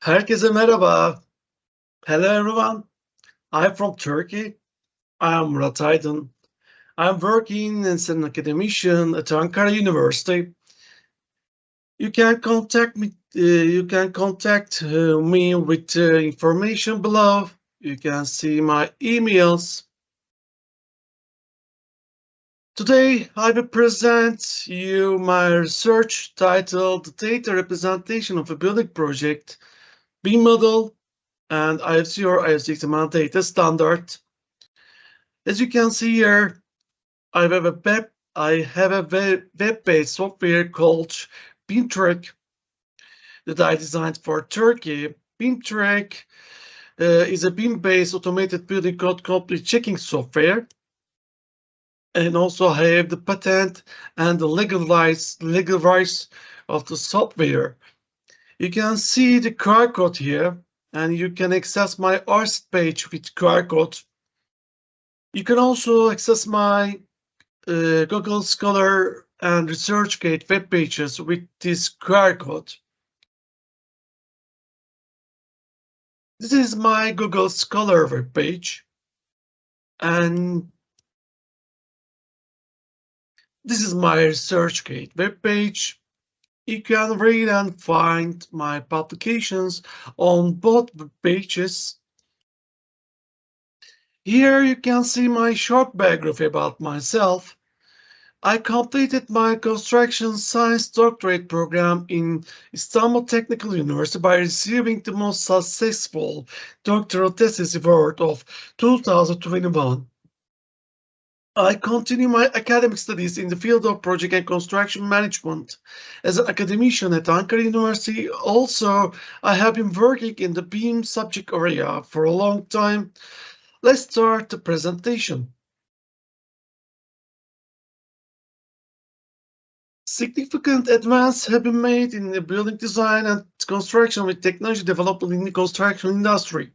Herkese merhaba. Hello everyone. I'm from Turkey. I'm Murat Aydin. I'm working as an academician at Ankara University. You can contact me. Me with information below. You can see my emails. Today I will present you my research titled "Data Representation of a Building Project, BIM Model, and IFC or ifcxml Data Standard." As you can see here, I have a web-based software called BIMtrack that I designed for Turkey. BIMtrack is a BIM-based automated building code complete checking software, and also I have the patent and the legal rights of the software. You can see the QR code here, and you can access my arts page with QR code. You can also access my Google Scholar and ResearchGate web pages with this QR code. This is my Google Scholar web page, and this is my ResearchGate web page. You can read and find my publications on both web pages. Here you can see my short biography about myself. I completed my construction science doctorate program in Istanbul Technical University by receiving the most successful doctoral thesis award of 2021. I continue my academic studies in the field of project and construction management. As an academician at Ankara University, also I have been working in the BIM subject area for a long time. Let's start the presentation. Significant advances have been made in the building design and construction with technology development in the construction industry.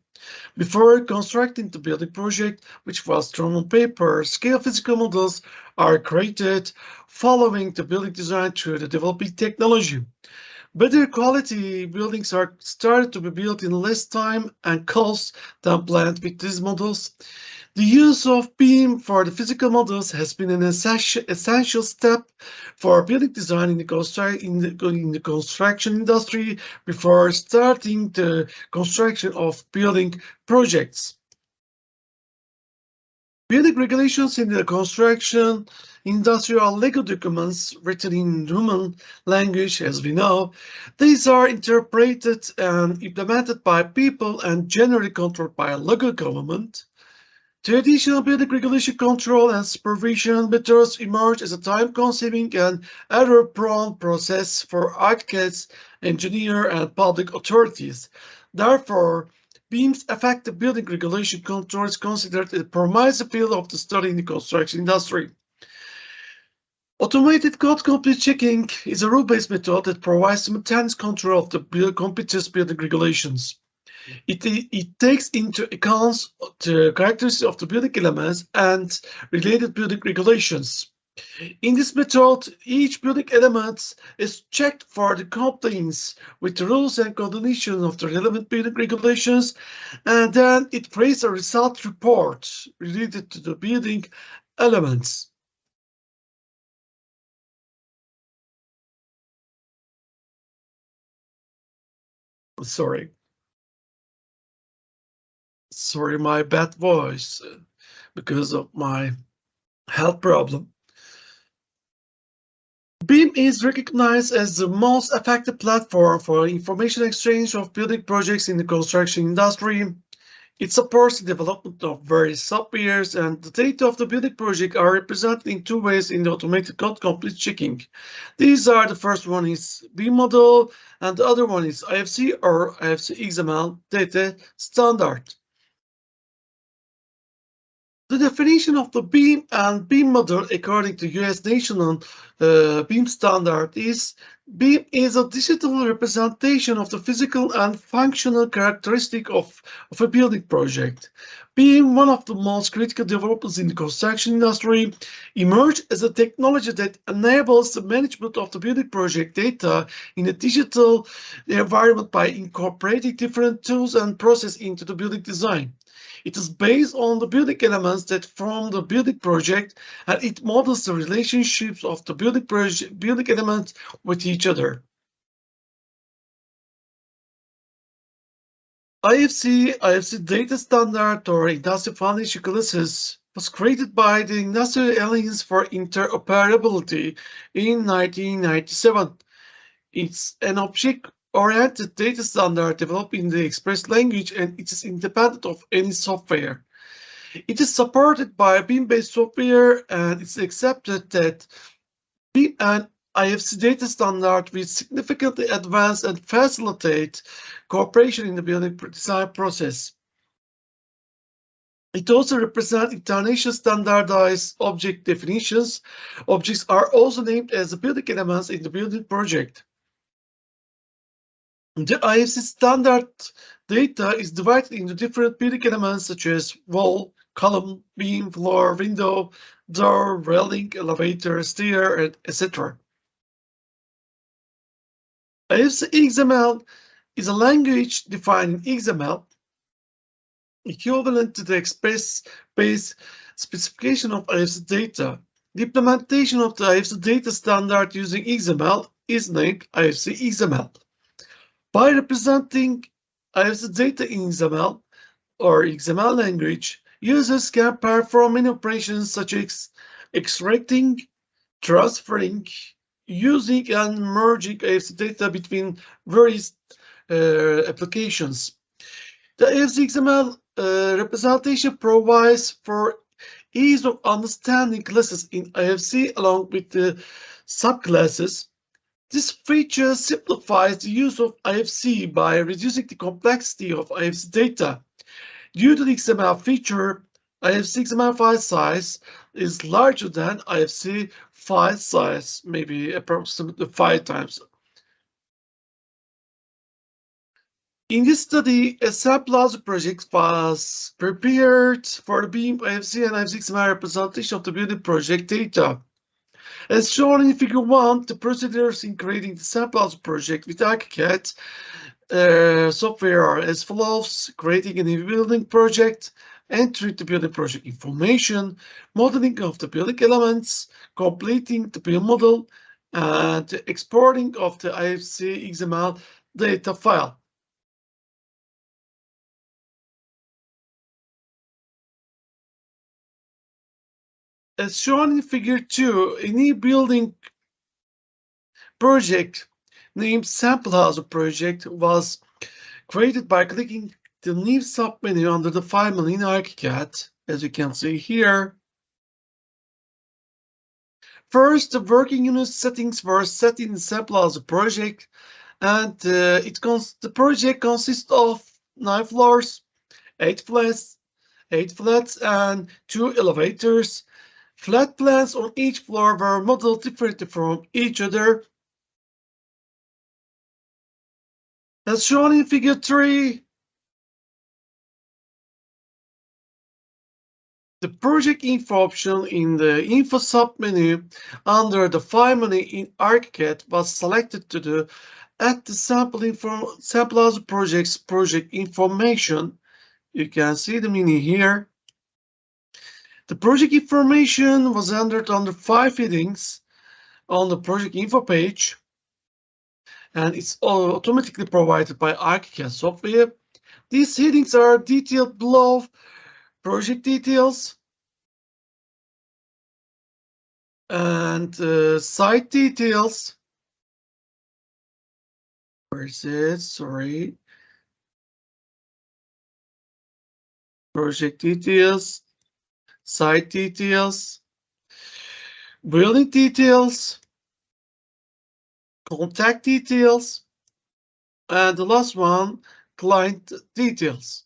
Before constructing the building project, which was drawn on paper, scale physical models are created following the building design through the developing technology. Better quality buildings are started to be built in less time and cost than planned with these models. The use of BIM for the physical models has been an essential step for building design in the construction industry before starting the construction of building projects. Building regulations in the construction industry are legal documents written in human language, as we know. These are interpreted and implemented by people and generally controlled by a local government. Traditional building regulation control and supervision methods emerge as a time-consuming and error-prone process for architects, engineers, and public authorities. Therefore, BIM's effective building regulation control is considered a promising field of the study in the construction industry. Automated code complete checking is a rule-based method that provides simultaneous control of the completed building regulations. It takes into account the characteristics of the building elements and related building regulations. In this method, each building element is checked for the compliance with the rules and conditions of the relevant building regulations, and then it creates a result report related to the building elements. Sorry, my bad voice because of my health problem. BIM is recognized as the most effective platform for information exchange of building projects in the construction industry. It supports the development of various softwares, and the data of the building project are represented in two ways in the automated code complete checking. These are: the first one is BIM Model, and the other one is IFC or ifcxml Data Standard. The definition of the BIM and BIM model according to US national BIM standard is BIM is a digital representation of the physical and functional characteristic of a building project. BIM, one of the most critical developments in the construction industry, emerged as a technology that enables the management of the building project data in a digital environment by incorporating different tools and processes into the building design. It is based on the building elements that form the building project, and it models the relationships of the building elements with each other. IFC data standard or Industrial Foundation Analysis was created by the Industrial Alliance for Interoperability in 1997. It's an object-oriented data standard developed in the Express language, and it is independent of any software. It is supported by BIM-based software, and it's accepted that BIM and IFC data standard will significantly advance and facilitate cooperation in the building design process. It also represents international standardized object definitions. Objects are also named as the building elements in the building project. The IFC standard data is divided into different building elements such as wall, column, beam, floor, window, door, railing, elevator, stair, etc. ifcxml is a language defined in XML equivalent to the Express-based specification of IFC data. The implementation of the IFC data standard using XML is named ifcxml. By representing IFC data in XML or XML language, users can perform many operations such as extracting, transferring, using, and merging IFC data between various applications. The ifcxml representation provides for ease of understanding classes in IFC along with the subclasses. This feature simplifies the use of IFC by reducing the complexity of IFC data. Due to the XML feature, IFC XML file size is larger than IFC file size, maybe approximately 5 times. In this study, a sample project was prepared for the BIM, IFC, and IFC XML representation of the building project data. As shown in Figure 1, the procedures in creating the sample project with ArchiCAD software are as follows: creating a new building project, entering the building project information, modeling of the building elements, completing the BIM model, and exporting of the IFC XML data file. As shown in Figure 2, a new building project named Sample House Project was created by clicking the new submenu under the File menu in ArchiCAD, as you can see here. First, the working unit settings were set in the Sample House Project, and the project consists of 9 floors, 8 flats, and 2 elevators. Flat plans on each floor were modeled differently from each other. As shown in Figure 3, the project info option in the info submenu under the file menu in ArchiCAD was selected to add the sample house project's project information. You can see the menu here. The project information was entered under 5 headings on the project info page, and it's automatically provided by ArchiCAD software. These headings are detailed below: project details and site details. Where is it? Sorry. Project details, site details, building details, contact details, and the last one, client details.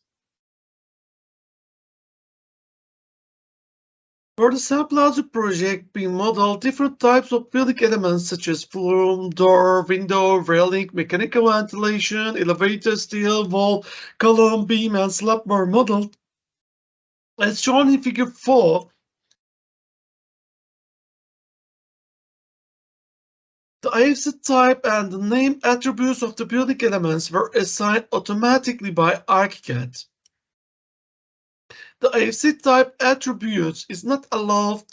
For the sample house project, BIM Model, different types of building elements such as room, door, window, railing, mechanical ventilation, elevator, steel, wall, column, beam, and slab were modeled. As shown in figure 4, the IFC type and the name attributes of the building elements were assigned automatically by ArchiCAD. The IFC type attributes is not allowed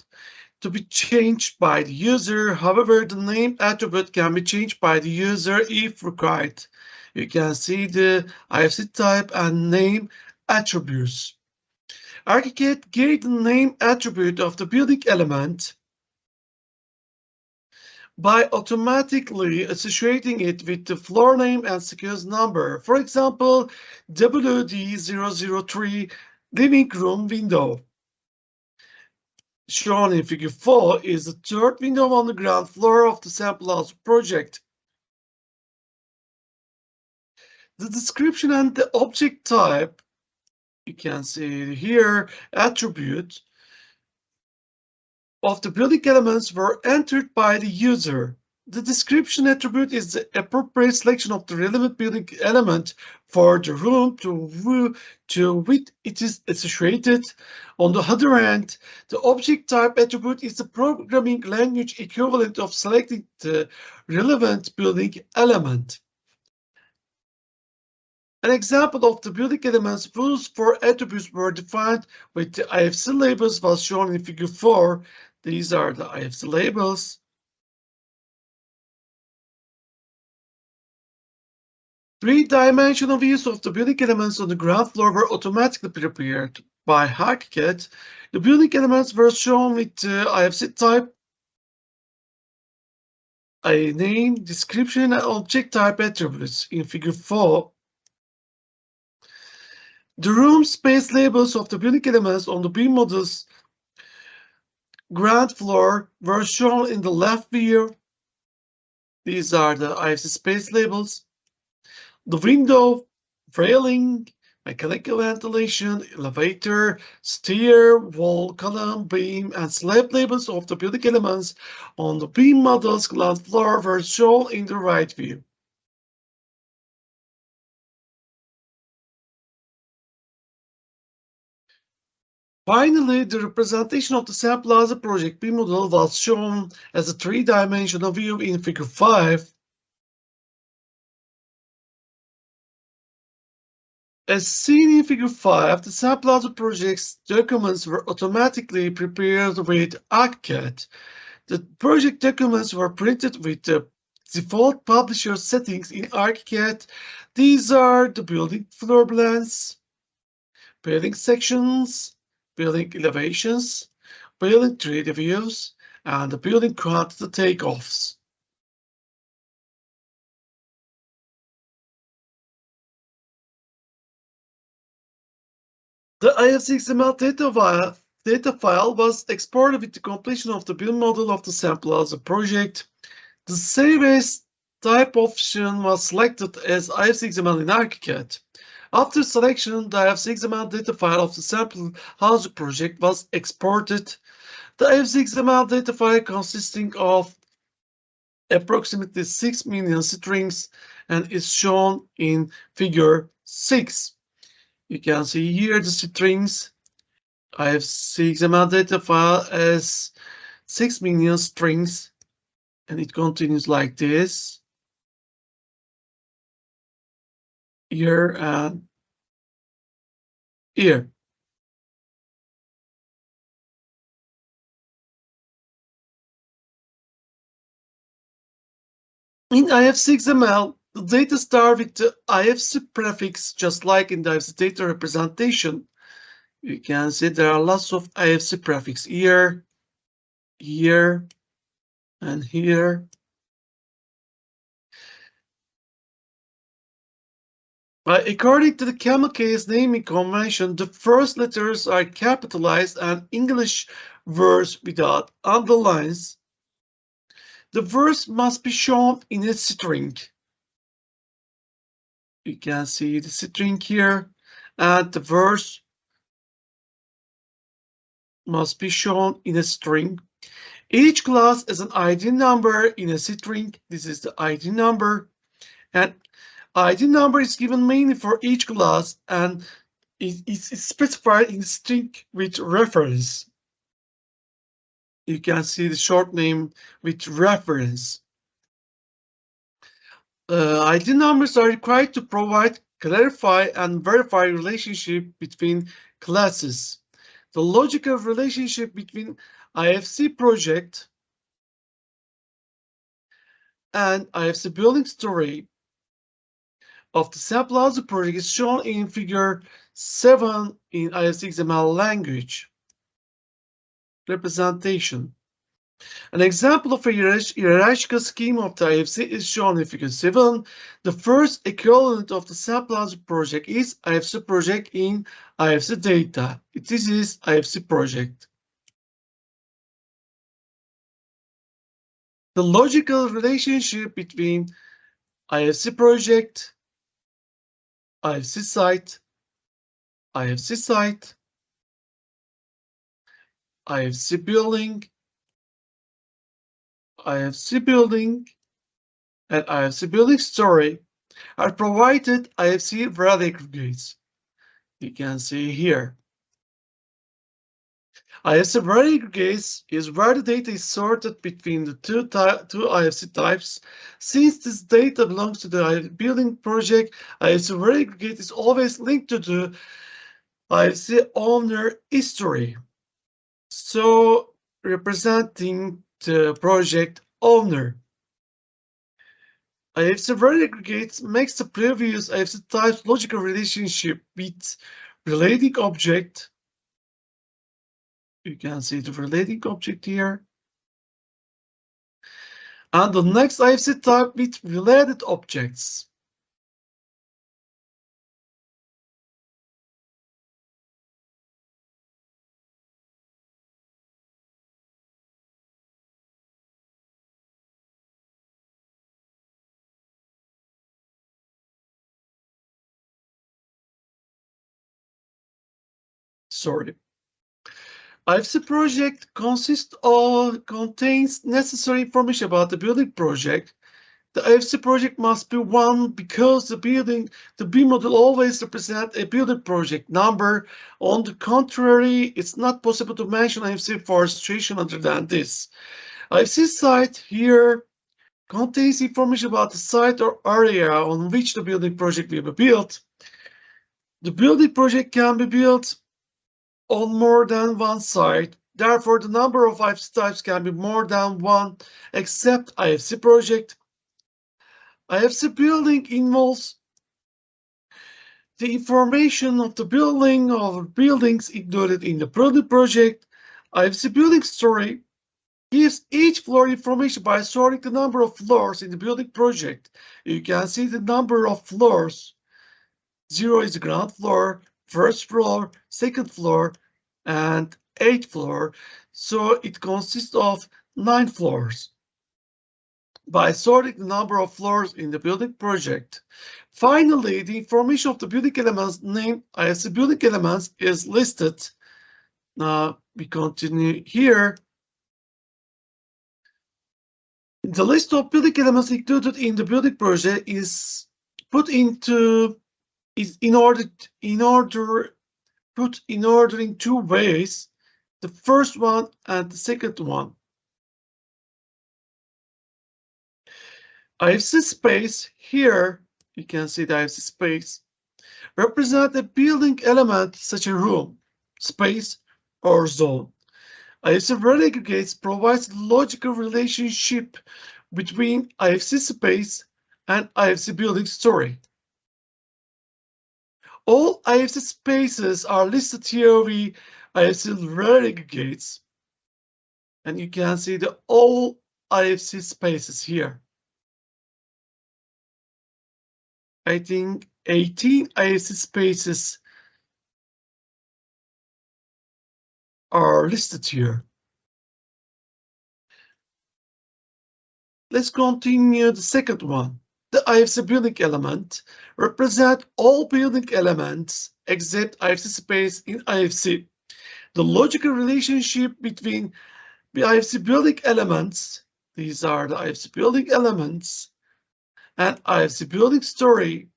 to be changed by the user. However, the name attribute can be changed by the user if required. You can see the IFC type and name attributes. ArchiCAD gave the name attribute of the building element by automatically associating it with the floor name and sequence number. For example, WD003 living room window. Shown in figure 4 is the third window on the ground floor of the sample house project. The description and the object type, you can see here, attribute of the building elements were entered by the user. The description attribute is the appropriate selection of the relevant building element for the room to which it is associated. On the other hand, the object type attribute is the programming language equivalent of selecting the relevant building element. An example of the building elements used for attributes were defined with the IFC labels was shown in figure 4. These are the IFC labels. Three-dimensional views of the building elements on the ground floor were automatically prepared by ArchiCAD. The building elements were shown with the IFC type, a name, description, and object type attributes in figure 4. The room space labels of the building elements on the BIM model's ground floor were shown in the left view. These are the IFC space labels. The window, railing, mechanical ventilation, elevator, stair, wall, column, beam, and slab labels of the building elements on the BIM model's ground floor were shown in the right view. Finally, the representation of the sample house project BIM model was shown as a three-dimensional view in figure 5. As seen in figure 5, the sample house project's documents were automatically prepared with ArchiCAD. The project documents were printed with the default publisher settings in ArchiCAD. These are the building floor plans, building sections, building elevations, building 3D views, and the building quantity takeoffs. The ifcxml data file was exported with the completion of the BIM model of the sample house project. The Save As type option was selected as ifcxml in ArchiCAD. After selection, the ifcxml data file of the sample house project was exported. The ifcxml data file consisting of approximately 6 million strings and is shown in figure 6. You can see here the strings. ifcxml data file as 6 million strings, and it continues like this. Here and here. In ifcxml, the data start with the ifc prefix, just like in the ifc data representation. You can see there are lots of ifc prefix here, here, and here. According to the camel case naming convention, the first letters are capitalized and English words without underlines. The words must be shown in a string. You can see the string here, and the words must be shown in a string. Each class is an ID number in a string. This is the ID number, and ID number is given mainly for each class, and it's specified in string with reference. You can see the short name with reference. ID numbers are required to provide, clarify, and verify relationship between classes. The logical relationship between IFC project and IFC building story of the sample house project is shown in figure 7 in ifcxml language representation. An example of a hierarchical scheme of the IFC is shown in figure 7. The first equivalent of the sample house project is IFC project in IFC data. This is IFC project. The logical relationship between IFC project, IFC site, IFC site, IFC building, IFC building, and IFC building story are provided IFC value aggregates. You can see here. IFC value aggregates is where the data is sorted between the two IFC types. Since this data belongs to the building project, IFC value aggregate is always linked to the IFC owner history. So representing the project owner. IFC value aggregates makes the previous IFC type's logical relationship with relating object. You can see the relating object here. And the next IFC type with related objects. Sorry. IFC project contains necessary information about the building project. The IFC project must be one because the BIM model always represents a building project number. On the contrary, it's not possible to mention IFC for a situation other than this. IFC site here contains information about the site or area on which the building project will be built. The building project can be built on more than one site. Therefore, the number of IFC types can be more than one, except IFC project. IFC building involves the information of the building or buildings included in the building project. IFC building story gives each floor information by sorting the number of floors in the building project. You can see the number of floors. 0 is the ground floor, first floor, second floor, and 8th floor. So it consists of 9 floors. By sorting the number of floors in the building project. Finally, the information of the building elements named IFC building elements is listed. Now we continue here. The list of building elements included in the building project is put in order in two ways, the first one and the second one. IFC space here, you can see the IFC space, represent a building element such as room, space, or zone. IFC value aggregates provides a logical relationship between IFC space and IFC building story. All IFC spaces are listed here with IFC value aggregates, and you can see the all IFC spaces here. I think 18 IFC spaces are listed here. Let's continue the second one. The IFC building element represent all building elements except IFC space in IFC. The logical relationship between the IFC building elements, these are the IFC building elements, and IFC building story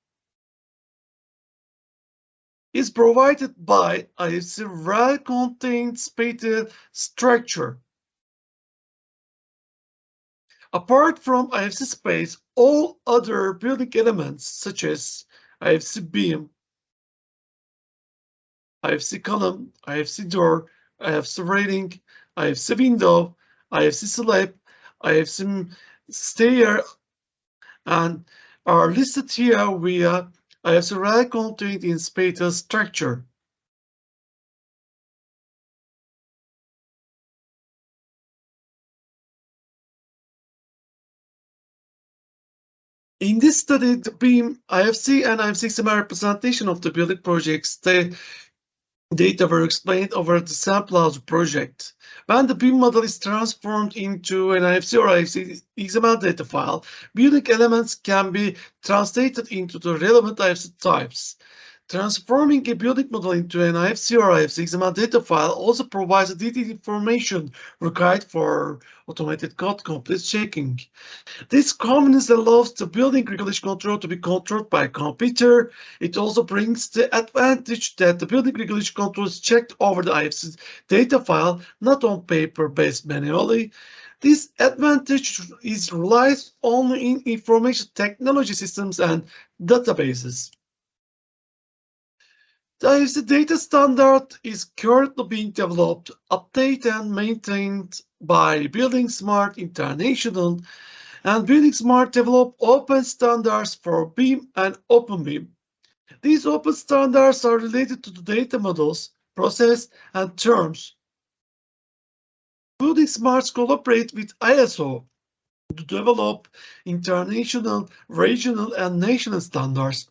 is provided by IFC well-contained spatial structure. Apart from IFC space, all other building elements such as IFC beam, IFC column, IFC door, IFC rating, IFC window, IFC slab, IFC stair, and are listed here via IFC well-contained in spatial structure. In this study, the BIM, IFC, and ifcxml representation of the building projects, the data were explained over the sample house project. When the BIM model is transformed into an IFC or ifcxml data file, building elements can be translated into the relevant IFC types. Transforming a building model into an IFC or ifcxml data file also provides the detailed information required for automated code complete checking. This convenience allows the building regulation control to be controlled by a computer. It also brings the advantage that the building regulation control is checked over the IFC data file, not on paper based manually. This advantage is relies only in information technology systems and databases. The IFC data standard is currently being developed, updated, and maintained by Building Smart International, and Building Smart developed open standards for BIM and OpenBIM. These open standards are related to the data models, process, and terms. Building Smarts collaborate with ISO to develop international, regional, and national standards.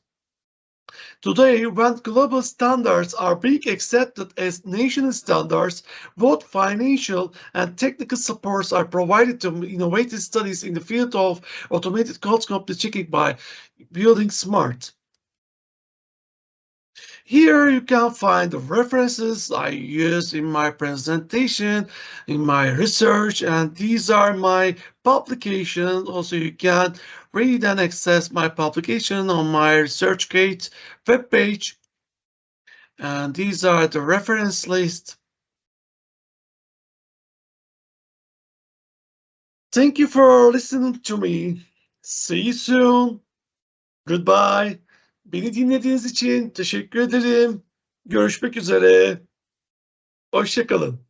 Today, when global standards are being accepted as national standards, both financial and technical supports are provided to innovative studies in the field of automated code complete checking by Building Smart. Here you can find the references I use in my presentation, in my research, and these are my publications. Also, you can read and access my publication on my ResearchGate webpage. And these are the reference list. Thank you for listening to me. See you soon. Goodbye. Beni dinlediğiniz için teşekkür ederim. Görüşmek üzere. Hoşça kalın.